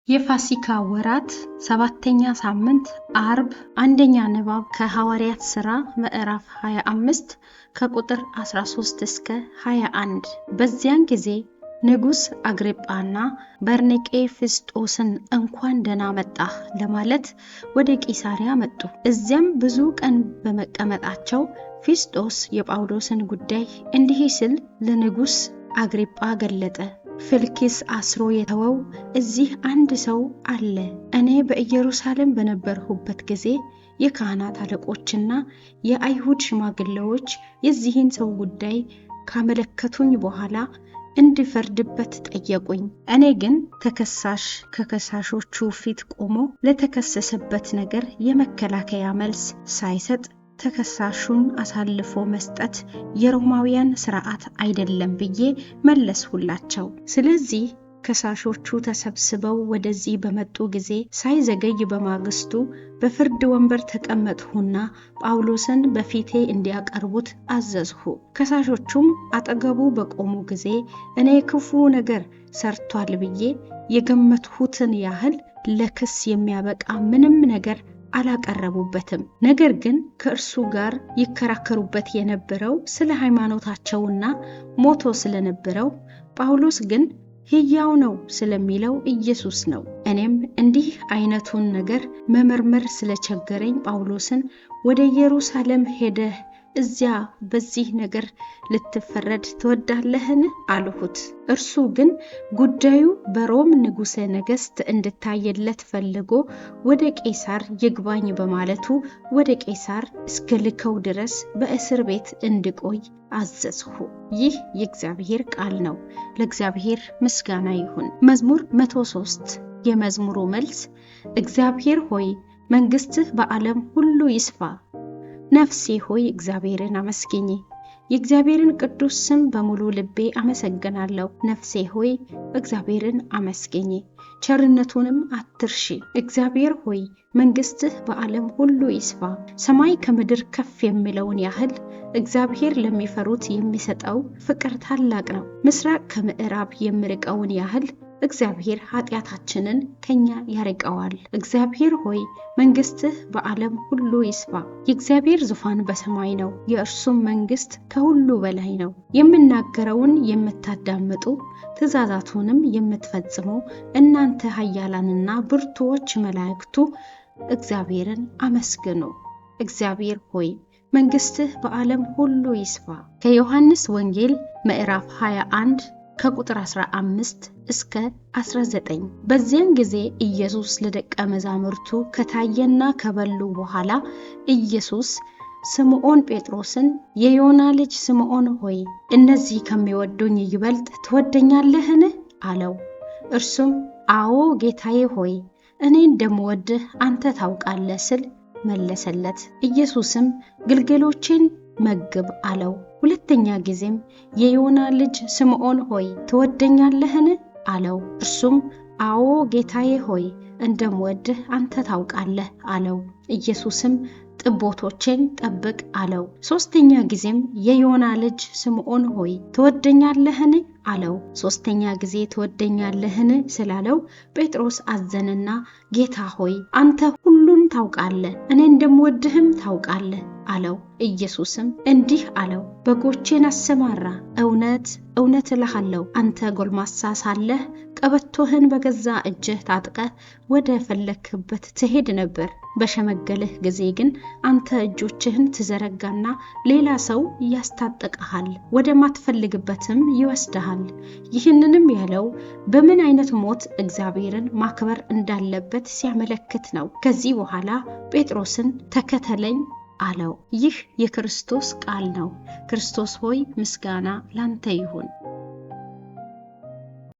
የፋሲካ ወራት ሰባተኛ ሳምንት አርብ አንደኛ ንባብ ከሐዋርያት ሥራ ምዕራፍ 25 ከቁጥር 13 እስከ 21። በዚያን ጊዜ ንጉሥ አግሪጳና በርኒቄ ፊስጦስን እንኳን ደህና መጣህ ለማለት ወደ ቂሳርያ መጡ። እዚያም ብዙ ቀን በመቀመጣቸው ፊስጦስ የጳውሎስን ጉዳይ እንዲህ ሲል ለንጉሥ አግሪጳ ገለጠ። ፊልክስ አስሮ የተወው እዚህ አንድ ሰው አለ። እኔ በኢየሩሳሌም በነበርሁበት ጊዜ የካህናት አለቆችና የአይሁድ ሽማግሌዎች የዚህን ሰው ጉዳይ ካመለከቱኝ በኋላ እንድፈርድበት ጠየቁኝ። እኔ ግን ተከሳሽ ከከሳሾቹ ፊት ቆሞ ለተከሰሰበት ነገር የመከላከያ መልስ ሳይሰጥ ተከሳሹን አሳልፎ መስጠት የሮማውያን ሥርዓት አይደለም ብዬ መለስሁላቸው። ስለዚህ ከሳሾቹ ተሰብስበው ወደዚህ በመጡ ጊዜ ሳይዘገይ በማግስቱ በፍርድ ወንበር ተቀመጥሁና ጳውሎስን በፊቴ እንዲያቀርቡት አዘዝሁ። ከሳሾቹም አጠገቡ በቆሙ ጊዜ እኔ ክፉ ነገር ሰርቷል ብዬ የገመትሁትን ያህል ለክስ የሚያበቃ ምንም ነገር አላቀረቡበትም። ነገር ግን ከእርሱ ጋር ይከራከሩበት የነበረው ስለ ሃይማኖታቸውና ሞቶ ስለነበረው ጳውሎስ ግን ሕያው ነው ስለሚለው ኢየሱስ ነው። እኔም እንዲህ አይነቱን ነገር መመርመር ስለቸገረኝ ጳውሎስን ወደ ኢየሩሳሌም ሄደህ እዚያ በዚህ ነገር ልትፈረድ ትወዳለህን አልሁት። እርሱ ግን ጉዳዩ በሮም ንጉሠ ነገሥት እንድታየለት ፈልጎ ወደ ቄሳር ይግባኝ በማለቱ ወደ ቄሳር እስክልከው ድረስ በእስር ቤት እንድቆይ አዘዝሁ። ይህ የእግዚአብሔር ቃል ነው። ለእግዚአብሔር ምስጋና ይሁን። መዝሙር 103 የመዝሙሩ መልስ እግዚአብሔር ሆይ መንግሥትህ በዓለም ሁሉ ይስፋ። ነፍሴ ሆይ እግዚአብሔርን አመስግኚ። የእግዚአብሔርን ቅዱስ ስም በሙሉ ልቤ አመሰግናለሁ። ነፍሴ ሆይ እግዚአብሔርን አመስግኚ፣ ቸርነቱንም አትርሺ። እግዚአብሔር ሆይ መንግሥትህ በዓለም ሁሉ ይስፋ። ሰማይ ከምድር ከፍ የሚለውን ያህል እግዚአብሔር ለሚፈሩት የሚሰጠው ፍቅር ታላቅ ነው። ምስራቅ ከምዕራብ የሚርቀውን ያህል እግዚአብሔር ኃጢአታችንን ከኛ ያርቀዋል። እግዚአብሔር ሆይ መንግሥትህ በዓለም ሁሉ ይስፋ። የእግዚአብሔር ዙፋን በሰማይ ነው፣ የእርሱም መንግሥት ከሁሉ በላይ ነው። የምናገረውን የምታዳምጡ ትእዛዛቱንም የምትፈጽሙ እናንተ ኃያላንና ብርቱዎች መላእክቱ እግዚአብሔርን አመስግኑ። እግዚአብሔር ሆይ መንግሥትህ በዓለም ሁሉ ይስፋ። ከዮሐንስ ወንጌል ምዕራፍ 21 ከቁጥር 15 እስከ 19። በዚያን ጊዜ ኢየሱስ ለደቀ መዛሙርቱ ከታየና ከበሉ በኋላ ኢየሱስ ስምዖን ጴጥሮስን የዮና ልጅ ስምዖን ሆይ እነዚህ ከሚወዱኝ ይበልጥ ትወደኛለህን አለው። እርሱም አዎ ጌታዬ ሆይ እኔ እንደምወድህ አንተ ታውቃለህ ስል መለሰለት። ኢየሱስም ግልገሎቼን መግብ አለው። ሁለተኛ ጊዜም የዮና ልጅ ስምዖን ሆይ ትወደኛለህን አለው። እርሱም አዎ ጌታዬ ሆይ እንደምወድህ አንተ ታውቃለህ አለው። ኢየሱስም ጥቦቶቼን ጠብቅ አለው። ሶስተኛ ጊዜም የዮና ልጅ ስምዖን ሆይ ትወደኛለህን አለው። ሶስተኛ ጊዜ ትወደኛለህን ስላለው ጴጥሮስ አዘነና ጌታ ሆይ አንተ ሁሉን ታውቃለህ፣ እኔ እንደምወድህም ታውቃለህ አለው። ኢየሱስም እንዲህ አለው፣ በጎቼን አሰማራ። እውነት እውነት እልሃለሁ አንተ ጎልማሳ ሳለህ ቀበቶህን በገዛ እጅህ ታጥቀህ ወደ ፈለክበት ትሄድ ነበር። በሸመገልህ ጊዜ ግን አንተ እጆችህን ትዘረጋና ሌላ ሰው ያስታጥቀሃል፣ ወደ ማትፈልግበትም ይወስድሃል። ይህንንም ያለው በምን አይነት ሞት እግዚአብሔርን ማክበር እንዳለበት ሲያመለክት ነው። ከዚህ በኋላ ጴጥሮስን ተከተለኝ አለው። ይህ የክርስቶስ ቃል ነው። ክርስቶስ ሆይ ምስጋና ላንተ ይሁን።